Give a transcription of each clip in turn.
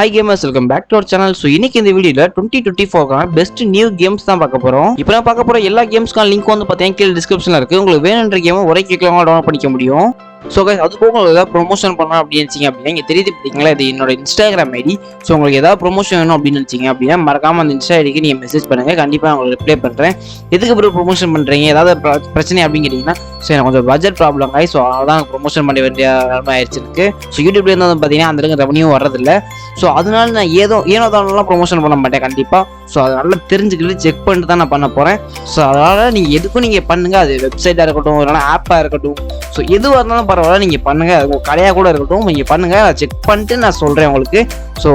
Hi gamers, welcome back to our channel. So இன்னைக்கு இந்த வீடியோல 2024 பெஸ்ட் நியூ கேம்ஸ் தான் பார்க்க போறோம். இப்போ நான் பார்க்க போற எல்லா கேம்ஸ்க்கான லிங்க் வந்து பாத்தீங்கன்னா கீழ டிஸ்கிரிப்ஷன்ல இருக்கு. உங்களுக்கு வேணும்ன்ற கேம் ஒரே கிளிக்ல டவுன்லோட் பண்ணிக்க முடியும். ஸோ கைஸ் அது போக உங்களுக்கு ஏதாவது ப்ரொமோஷன் பண்ணலாம் அப்படின்னு நினச்சிங்க அப்படின்னா இங்கே தெரியுது பார்த்தீங்களா, இது என்னோட இன்ஸ்டாகிராம் ஐடி. ஸோ உங்களுக்கு ஏதாவது ப்ரொமோஷன் வேணும் அப்படின்னு நினச்சிங்க அப்படின்னா மறக்காம அந்த இன்ஸ்டா ஐடிக்கு நீங்கள் மெசேஜ் பண்ணுங்கள், கண்டிப்பாக உங்களுக்கு ரிப்ளை பண்ணுறேன். எதுக்கு அப்புறம் ப்ரொமோஷன் பண்ணுறீங்க, ஏதாவது பிரச்சனை அப்படின்னு கேட்டிங்கன்னா, ஸோ எனக்கு கொஞ்சம் பட்ஜெட் ப்ராப்ளம் ஆகி, ஸோ அதான் ப்ரொமோஷன் பண்ண வேண்டிய நிலைமை ஆயிடுச்சு இருக்கு. ஸோ யூடியூப்லேருந்து வந்து பார்த்தீங்கன்னா அந்த அளவுக்கு ரெவன்யூ வரதில்லை. ஸோ அதனால நான் ஏனோ தானெல்லாம் ப்ரொமோஷன் பண்ண மாட்டேன் கண்டிப்பாக. ஸோ அதை நல்லா தெரிஞ்சுக்கிட்டு செக் பண்ணிட்டு தான் நான் பண்ண போகிறேன். ஸோ அதனால் நீங்கள் எதுக்கும் நீங்கள் பண்ணுங்கள், அது வெப்சைட்டாக இருக்கட்டும், இல்லைனா ஆப்பாக இருக்கட்டும், ஸோ எதுவாக இருந்தாலும் பரவாயில்ல நீங்கள் பண்ணுங்கள். உங்கள் கடையாக கூட இருக்கட்டும், நீங்கள் பண்ணுங்கள். நான் செக் பண்ணிட்டு நான் சொல்கிறேன் உங்களுக்கு. ஸோ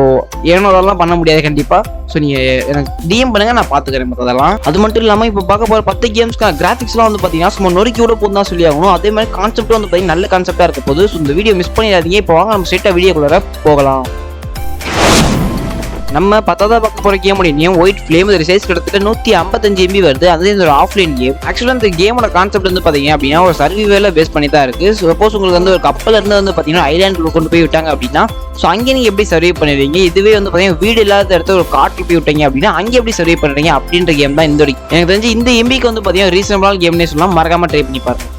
ஏனோதெல்லாம் பண்ண முடியாது கண்டிப்பாக. ஸோ நீங்கள் எனக்கு டிஎம் பண்ணுங்கள், நான் பார்த்துக்கிறேன் மற்றதெல்லாம். அது மட்டும் இல்லாமல் இப்போ பார்க்க போகிற 10 கேம்ஸ்க்கான கிராஃபிக்ஸ்லாம் வந்து பார்த்தீங்கன்னா சும்மா நொறுக்கி விட போது தான் சொல்லி ஆகணும். அதே மாதிரி கான்செப்ட் வந்து பார்த்தீங்கன்னா நல்ல கான்செப்டாக இருக்க போது. ஸோ இந்த வீடியோ மிஸ் பண்ணிடாதீங்க. இப்போ வாங்க நம்ம ஸ்ட்ரெயிட்டாக வீடியோக்குள்ளே போகலாம். நம்ம 10வது பார்க்க போகிற கேமோட நேம் ஒயிட் ஃப்ளேம். இது சைஸ் கிட்டத்தட்ட 155 MB வருது. அது ஒரு ஆஃப்லைன் கேம். ஆக்சுவலாக இந்த கேமோட கான்செப்ட் வந்து பார்த்தீங்க அப்படின்னா ஒரு சர்வைவல பேஸ் பண்ணி தான் இருக்குது. சப்போஸ் உங்களுக்கு வந்து ஒரு கப்பல் இருந்து வந்து பார்த்தீங்கன்னா ஐலாண்டில் கொண்டு போய் விட்டாங்க அப்படின்னா, ஸோ அங்கே நீங்கள் எப்படி சர்வை பண்ணுவீங்க, இதுவே வந்து பார்த்தீங்கன்னா வீடு இல்லாத இடத்துல ஒரு காட்டில் போய் விட்டீங்க அப்படின்னா அங்கே எப்படி சர்வை பண்ணுறீங்க அப்படின்ற கேம் தான் இந்த. எனக்கு தெரிஞ்சு இந்த எம்பிக்கு வந்து பார்த்தீங்கன்னா ரீசனபிளான கேம்னே சொல்லலாம். மறக்காம ட்ரை பண்ணி பாருங்க.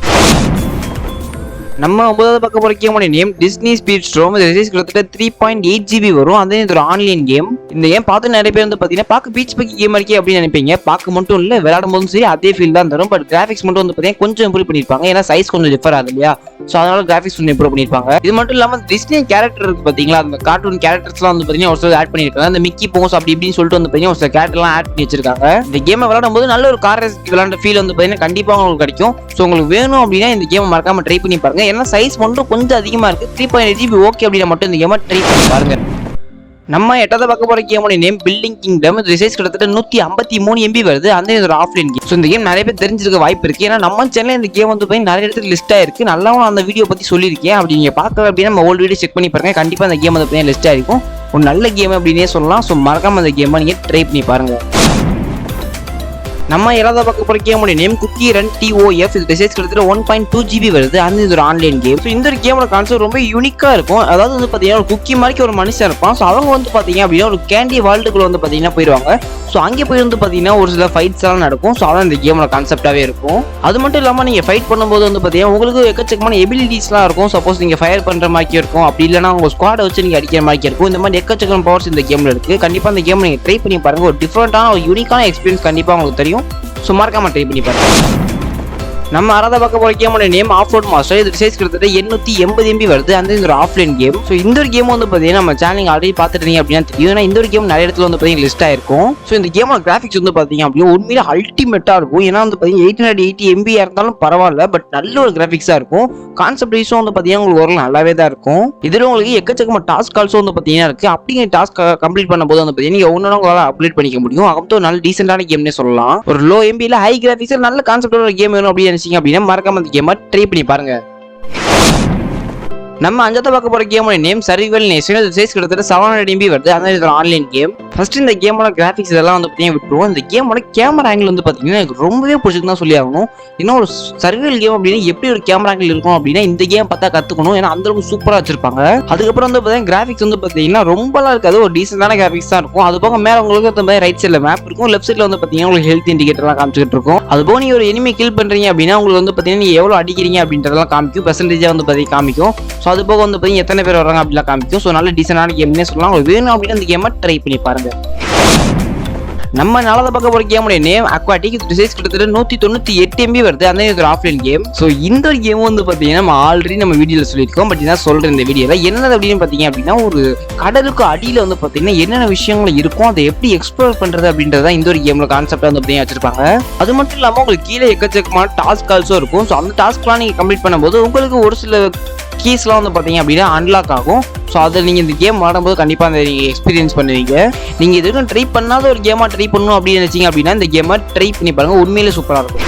நம்ம 9வது பார்க்க போகிற கேமோட நேம் டிஸ்னி ஸ்பீட் ஸ்ட்ரோம். இது சைஸ் கிட்டத்தட்ட 3.8 GB வரும். அதே இது ஒரு ஆன்லைன் கேம். இந்த கேம் பார்த்து நிறைய பேர் வந்து பார்த்தீங்கன்னா பார்க்க பீச் பக்கி கேம் இருக்கே அப்படின்னு நினைப்பீங்க. பார்க்க மட்டும் இல்லை, விளையாடும் போதும் சரி அதே ஃபீல் தான் தரும். பட் கிராஃபிக்ஸ் மட்டும் வந்து பார்த்தீங்கன்னா கொஞ்சம் இம்ப்ரூவ் பண்ணியிருப்பாங்க. ஏன்னா சைஸ் கொஞ்சம் டிஃபர் ஆகுது இல்லையா, ஸோ அதனால கிராஃபிக்ஸ் கொஞ்சம் இம்ப்ரூவ் பண்ணியிருப்பாங்க. இது மட்டும் இல்லாமல் டிஸ்னி கேரக்டர் இருக்கு பார்த்தீங்களா, அந்த கார்ட்டூன் கேரக்டர்ஸ்லாம் வந்து பார்த்தீங்கன்னா ஒரு சில ஆட் பண்ணியிருக்காங்க. அந்த மிக்கி போஸ் அப்படி இப்படின்னு சொல்லிட்டு வந்து பார்த்தீங்கன்னா ஒரு சில கேரக்டர்லாம் ஆட் பண்ணி வச்சிருக்காங்க. இந்த கேமை விளையாடும் போது நல்ல ஒரு கார் ரேஸ் விளையாண்ட ஃபீல் வந்து பார்த்தீங்கன்னா கண்டிப்பாக உங்களுக்கு கிடைக்கும். ஸோ உங்களுக்கு வேணும் அப்படின்னா இந்த கேமை மறக்காம ட்ரை பண்ணி பாருங்க. ஏன்னா சைஸ் மட்டும் கொஞ்சம் அதிகமா இருக்கு. 3.8 GB ஓகே அப்படின்னா மட்டும் இந்த கேமை ட்ரை பண்ணி பாருங்க. நம்ம 8வது பார்க்க போற கேமோட நேம் பில்டிங் கிங்டம். இது சைஸ் கிட்டத்தட்ட 153 MB வருது. அந்த இது ஒரு ஆஃப்லைன் கேம். ஸோ இந்த கேம் நிறைய பேர் தெரிஞ்சிருக்க வாய்ப்பு இருக்கு. ஏன்னா நம்ம சேனல்ல இந்த கேம் வந்து போய் நிறைய இடத்துல லிஸ்ட் ஆயிருக்கு. நல்லாவும் அந்த வீடியோ பத்தி சொல்லியிருக்கேன். அப்படி நீங்க பார்க்கல அப்படின்னா நம்ம ஓல்டு வீடியோ செக் பண்ணி பாருங்க. கண்டிப்பா அந்த கேம் வந்து லிஸ்ட் ஆயிருக்கும். ஒரு நல்ல கேம் அப்படின்னே சொல்லலாம். ஸோ மறக்காம அந்த கேமை நீங்க ட்ரை பண்ணி பாருங்க. நம்ம 7வது பார்க்க போற கேமோட நேம் குக்கி ரன் TOF. இது சைஸ் கிட்டத்தட்ட 1.2 GB வருது. அந்த இது ஒரு ஆன்லைன் கேம். ஸோ இந்த கேமோட கான்செப்ட் ரொம்ப யூனிக்கா இருக்கும். அதாவது வந்து பாத்தீங்கன்னா ஒரு குக்கி மாதிரி ஒரு மனுஷன் இருப்பான். ஸோ அவங்க வந்து பாத்தீங்க அப்படின்னா ஒரு கேண்டி வேர்ல்டுக்குள்ள வந்து பாத்தீங்கன்னா போயிடுவாங்க. ஸோ அங்கே போய் வந்து பாத்தீங்கன்னா ஒரு சில ஃபைட்ஸ் எல்லாம் நடக்கும். ஸோ அதான் இந்த கேமோட கான்செப்டாவே இருக்கும். அது மட்டும் இல்லாம நீங்க ஃபைட் பண்ணும்போது வந்து பாத்தீங்கன்னா உங்களுக்கு எக்கச்சக்கமான எபிலிட்டிஸ்லாம் இருக்கும். சப்போஸ் நீங்க ஃபயர் பண்ற மாதிரி இருக்கும், அப்படி இல்லைன்னா உங்க ஸ்குவாடை வச்சு நீங்க அடிக்கிற மாதிரி இருக்கும். இந்த மாதிரி எக்கச்சக்கமான பவர்ஸ் இந்த கேம்ல இருக்கு. கண்டிப்பா இந்த கேம் நீங்க ட்ரை பண்ணி பாருங்க. ஒரு டிஃபரெண்டான ஒரு யூனிக்கான எக்ஸ்பீரியன்ஸ் கண்டிப்பா உங்களுக்கு தெரியும். ஸோ மறக்காம ட்ரை பண்ணி பாருங்க. நம்ம 6வது பார்க்க போற கேமோட நேம் ஆஃப் ரோட் மாஸ்டர். இது சைஸ் கிட்டத்தட்ட 880 MB வருது. அந்த இது ஒரு ஆஃப்லைன் கேம். ஸோ இந்த ஒரு கேம் வந்து பார்த்தீங்கன்னா நம்ம சேனல் ஆல்ரெடி பார்த்துட்டீங்க அப்படின்னா தெரியும். ஏன்னா இந்த ஒரு கேம் நிறைய இடத்துல வந்து பார்த்தீங்கன்னா லிஸ்ட் ஆயிருக்கும். ஸோ இந்த கேமோட கிராஃபிக்ஸ் வந்து பார்த்தீங்க அப்படின்னா உண்மையிலே அல்டிமேட்டாக இருக்கும். ஏன்னா வந்து பார்த்தீங்கன்னா 880 MB இருந்தாலும் பரவாயில்ல, பட் நல்ல ஒரு கிராஃபிக்ஸாக இருக்கும். கான்செப்ட் வைஸும் வந்து பார்த்தீங்கன்னா உங்களுக்கு ஒரு நல்லாவே தான் இருக்கும். இதில் உங்களுக்கு எக்கச்சக்கமாக டாஸ்க் கால்ஸும் வந்து பார்த்தீங்கன்னா இருக்கு. அப்படிங்கிற டாஸ்க் கம்ப்ளீட் பண்ணும்போது வந்து பார்த்தீங்கன்னா நீங்கள் ஒன்று உங்களால் அப்டேட் பண்ணிக்க முடியும். அப்போ நல்ல டீசென்டான கேம்னே சொல்லலாம். ஒரு லோ எம்பியில் ஹை கிராஃபிக்ஸ் நல்ல கான்செப்டோட கேம் வேணும் அப்படின்னு நினைச்சீங்க அப்படின்னா மறக்காம அந்த கேமை ட்ரை பண்ணி பாருங்க. நம்ம 5வது பார்க்க போற கேமோட நேம் சர்வைவல் நேஷன். இது சைஸ் கிட்டத்தட்ட 700 MB வருது. அந்த இது ஆன்லைன் கேம். ஃபர்ஸ்ட் இந்த கேமோட கிராஃபிக்ஸ் இதெல்லாம் வந்து பார்த்தீங்கன்னா விட்டுருவோம். இந்த கேமோட கேமரா ஆங்கிள் வந்து பார்த்தீங்கன்னா எனக்கு ரொம்பவே பிடிச்சிருக்கு தான் சொல்லி ஆகணும். இன்னும் ஒரு சர்வைவல் கேம் அப்படின்னா எப்படி ஒரு கேமரா ஆங்கிள் இருக்கும் அப்படின்னா இந்த கேம் பார்த்தா கற்றுக்கணும். ஏன்னா அந்த அளவுக்கு சூப்பராக வச்சிருப்பாங்க. அதுக்கப்புறம் வந்து பார்த்தீங்கன்னா கிராஃபிக்ஸ் வந்து பார்த்தீங்கன்னா ரொம்பலாம் இருக்காது, ஒரு டீசென்டான கிராஃபிக்ஸ் தான் இருக்கும். அது போக மேலே உங்களுக்கு அந்த மாதிரி ரைட் சைடில் மேப் இருக்கும், லெஃப்ட் சைடில் வந்து பார்த்தீங்கன்னா உங்களுக்கு ஹெல்த் இண்டிகேட்டர்லாம் காமிச்சிட்டு இருக்கும். அது போக நீங்கள் ஒரு எனிமி கில் பண்ணுறீங்க அப்படின்னா உங்களுக்கு வந்து பார்த்தீங்கன்னா நீங்கள் எவ்வளோ அடிக்கிறீங்க அப்படின்றதெல்லாம் காமிக்கும், பெர்சன்டேஜாக வந்து பார்த்தீங்கன்னா காமிக்கும். ஸோ அது போக வந்து பார்த்தீங்கன்னா எத்தனை பேர் வராங்க அப்படிலாம் காமிக்கும். ஸோ நல்ல டீசென்டான கேம்னே சொல்லலாம். உங்களுக்கு வேணும் அப்படின்னு அந்த கேமை ட்ரை பண்ணி பாருங்க. நம்ம 4வது பார்க்க போற கேமோட நேம் அக்வாட்டிக். இது சைஸ் கிட்டத்தட்ட 198 MB வருது. அந்த இது ஒரு ஆஃப்லைன் கேம். ஸோ இந்த கேம் வந்து பார்த்தீங்கன்னா நம்ம ஆல்ரெடி நம்ம வீடியோவில் சொல்லியிருக்கோம். பட் இதான் சொல்றேன் இந்த வீடியோவில் என்னது அப்படின்னு பார்த்தீங்க அப்படின்னா ஒரு கடலுக்கு அடியில் வந்து பார்த்தீங்கன்னா என்னென்ன விஷயங்கள் இருக்கும், அதை எப்படி எக்ஸ்ப்ளோர் பண்றது அப்படின்றத இந்த ஒரு கேம்ல கான்செப்டா வந்து பார்த்தீங்கன்னா வச்சிருப்பாங்க. அது மட்டும் இல்லாமல் உங்களுக்கு கீழே எக்கச்சக்கமான டாஸ்க் கால்ஸும் இருக்கும். ஸோ அந்த டாஸ்க்லாம் நீங்கள் கம்ப்ளீட் பண்ணும்போது உங்களுக்கு ஒரு சில கீஸ்லாம் வந்து பார்த்தீங்க அப்படின்னா அன்லாக் ஆகும். ஸோ அதை நீங்கள் இந்த கேம் ஆடும்போது கண்டிப்பாக அந்த நீங்கள் எக்ஸ்பீரியன்ஸ் பண்ணுவீங்க. நீங்கள் இது வரைக்கும் ட்ரை பண்ணாத ஒரு கேமாக ட்ரை பண்ணணும் அப்படின்னு நினச்சிங்க அப்படின்னா இந்த கேமை ட்ரை பண்ணி பாருங்கள், உண்மையிலே சூப்பராக இருக்கும்.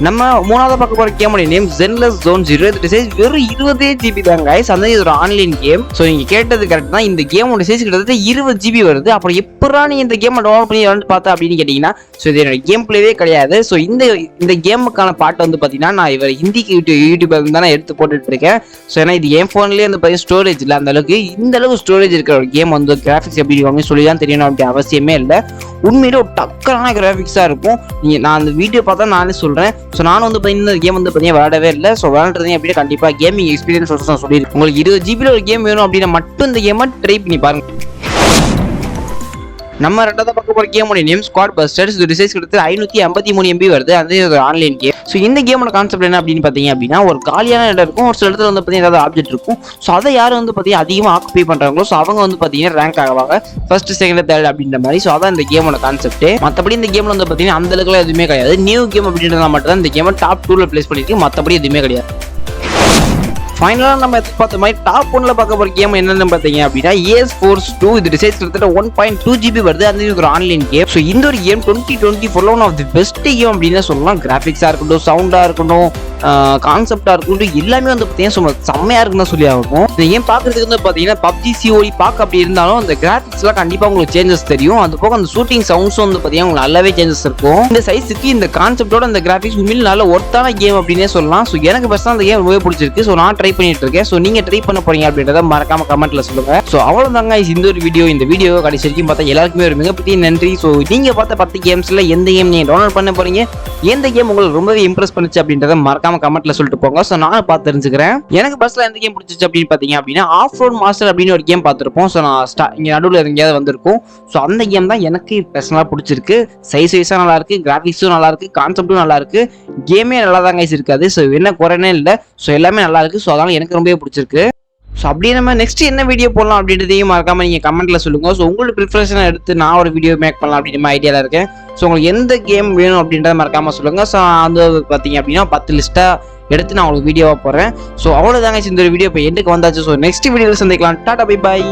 நம்ம மூணாவது பார்க்க போற கேமோட நேம் Zenless Zone 0. இது சைஸ் வெறும் 20 GB தான் गाइस. அந்த இது ஒரு ஆன்லைன் கேம். சோ நீங்க கேட்டது கரெக்ட் தான். இந்த கேமோட சைஸ் கிட்டத்தட்ட 20 GB வருது. அப்புறம் எப்பறா நீ இந்த கேமை டவுன்லோட் பண்ணி விளையாண்டு பார்த்தா அப்படின்னு கேட்டீங்கன்னா சோ இது என்னோட கேம் பிளேவே கிடையாது. சோ இந்த கேமுக்கான பாட்டு வந்து பாத்தீங்கன்னா நான் இவர் ஹிந்திக்கு யூடியூப்ல இருந்து தான் எடுத்து போட்டுட்டு இருக்கேன். சோ ஏன்னா இது என் போன்லயே வந்து பாத்தீங்கன்னா ஸ்டோரேஜ் இல்ல அந்த அளவுக்கு இந்த அளவுக்கு ஸ்டோரேஜ் இருக்கிற ஒரு கேம் வந்து கிராஃபிக்ஸ் எப்படி இருக்கும்னு சொல்லி தான் தெரியணும் அப்படி அவசியமே இல்லை. உண்மையிலே ஒரு டக்கரான கிராஃபிக்ஸா இருக்கும். நான் அந்த வீடியோ பார்த்தா நானே சொல்றேன். ஸோ நானும் வந்து பார்த்தீங்கன்னா இந்த கேம் வந்து பார்த்தீங்கன்னா விளையாடவே இல்லை. ஸோ விளையாடுறதே அப்படியே கண்டிப்பாக கேமிங் எக்ஸ்பீரியன்ஸ் நான் சொல்லியிருக்கேன். உங்களுக்கு 20 GB ஒரு கேம் வேணும் அப்படின்னா மட்டும் இந்த கேமை ட்ரை பண்ணி பாருங்க. நம்ம ரெண்டாவது பார்க்க போற கேமோட நேம் ஸ்குவாட் பஸ்டர்ஸ். இது சைஸ் கிட்டத்தட்ட 553 MB வருது. அது ஒரு ஆன்லைன் கேம். ஸோ இந்த கேமோட கான்செப்ட் என்ன அப்படின்னு பார்த்தீங்க அப்படின்னா ஒரு காலியான இடம் இருக்கும். ஒரு சில இடத்துல வந்து பார்த்தீங்கன்னா ஏதாவது ஆப்ஜெக்ட் இருக்கும். ஸோ அதை யாரும் வந்து பார்த்தீங்கன்னா அதிகமாக ஆக்குபை பண்றாங்களோ ஸோ அவங்க வந்து பார்த்தீங்கன்னா ரேங்க் ஆகுவாங்க ஃபர்ஸ்ட் செகண்ட் தேர்ட் அப்படின்ற மாதிரி. ஸோ அதான் இந்த கேமோட கான்செப்ட். மற்றபடி இந்த கேம்ல வந்து பார்த்தீங்கன்னா அந்த அளவுக்கு எதுவுமே கிடையாது. நியூ கேம் அப்படின்றத மட்டும் தான் இந்த கேமை டாப் 2ல பிளேஸ் பண்ணிருக்கு. மற்றபடி எதுவுமே கிடையாது. ஃபைனலாக நம்ம எதிர்பார்த்த மாதிரி டாப் 1ல பார்க்க போகிற கேம் என்னென்னு பார்த்தீங்க அப்படின்னா AS Force 2. இது சைஸ் கிட்டத்தட்ட 1.2 GB வருது. அது ஒரு ஆன்லைன் கேம். ஸோ இந்த ஒரு game 2024 one of the best game அப்படின்னு சொல்லலாம். கிராஃபிக்ஸாக இருக்கட்டும், சவுண்டாக இருக்கட்டும், கான்செப்டாக இருக்கட்டும், எல்லாமே வந்து பார்த்தீங்கன்னா செம்மையாக இருக்குன்னு சொல்லி ஆகும். இந்த கேம் பார்க்குறதுக்கு வந்து பார்த்தீங்கன்னா PUBG COD பார்க்க அப்படி இருந்தாலும் அந்த கிராஃபிக்ஸ்லாம் கண்டிப்பாக உங்களுக்கு சேஞ்சஸ் தெரியும். அது போக அந்த ஷூட்டிங் சவுண்ட்ஸும் வந்து பார்த்தீங்கன்னா உங்களுக்கு நல்லாவே சேஞ்சஸ் இருக்கும். இந்த சைஸுக்கு இந்த கான்செப்டோட அந்த கிராஃபிக்ஸ் உண்மையில நல்ல ஒர்த்தான கேம் அப்படின்னே சொல்லலாம். ஸோ எனக்கு பர்சனலாக அந்த கேம் ரொம்பவே பிடிச்சிருக்கு. ஸோ நான் ட்ரை பண்ணிட்டு இருக்கேன். ஸோ நீங்க ட்ரை பண்ண போறீங்க அப்படின்றத மறக்காம கமெண்ட்ல சொல்லுங்க. ஸோ அவ்வளவுதாங்க இந்த ஒரு வீடியோ. இந்த வீடியோ கடைசி வரைக்கும் பார்த்தா எல்லாருக்குமே ஒரு மிகப்பெரிய நன்றி. ஸோ நீங்க பார்த்த 10 கேம்ஸ்ல எந்த கேம் நீங்க டவுன்லோட் பண்ண போறீங்க, எந்த கேம் உங்களுக்கு ரொம்பவே இம்ப்ரெஸ் பண்ணுச்சு அப்படின்றத மறக்காம கமெண்ட்ல சொல்லிட்டு போங்க. ஸோ நானும் பார்த்து தெரிஞ்சுக்கிறேன். எனக்கு பர்சனலா எந்த கேம் பிடிச்சிச்சு அப்படின்னு பாத்தீங்க அப்படின்னா ஆஃப் ரோட் மாஸ்டர் அப்படின்னு ஒரு கேம் பார்த்திருப்போம். ஸோ நான் இங்க நடுவில் எங்கேயாவது வந்திருக்கும். ஸோ அந்த கேம் தான் எனக்கு பர்சனலா பிடிச்சிருக்கு. சைஸ் வைஸா நல்லா இருக்கு, கிராஃபிக்ஸும் நல்லா இருக்கு, கான்செப்டும் நல்லா இருக்கு, கேமே நல்லா தான் இருக்காது. ஸோ என்ன குறைனே இல்லை. ஸோ எல்லாமே நல்லா இருக்கு. ஸோ அதனால எனக்கு ரொம்பவே பிடிச்சிருக்கு. ஸோ அப்படியே நம்ம நெக்ஸ்ட் என்ன வீடியோ போடலாம் அப்படின்றதையும் மறக்காம நீங்க கமெண்ட்ல சொல்லுங்க. ஸோ உங்களுக்கு ப்ரிஃபரன்ஸை எடுத்து நான் ஒரு வீடியோ மேக் பண்ணலாம் அப்படின்ற ஐடியால இருக்கேன். ஸோ உங்களுக்கு எந்த கேம் வேணும் அப்படின்றத மறக்காம சொல்லுங்க. ஸோ அது பார்த்தீங்க அப்படின்னா 10 லிஸ்டா எடுத்து நான் உங்களுக்கு வீடியோவா போடுறேன். ஸோ அவ்வளோதாங்க இந்த வீடியோ இப்போ எண்டுக்கு வந்தாச்சு. ஸோ நெக்ஸ்ட் வீடியோவில் சந்திக்கலாம். Tata bye bye.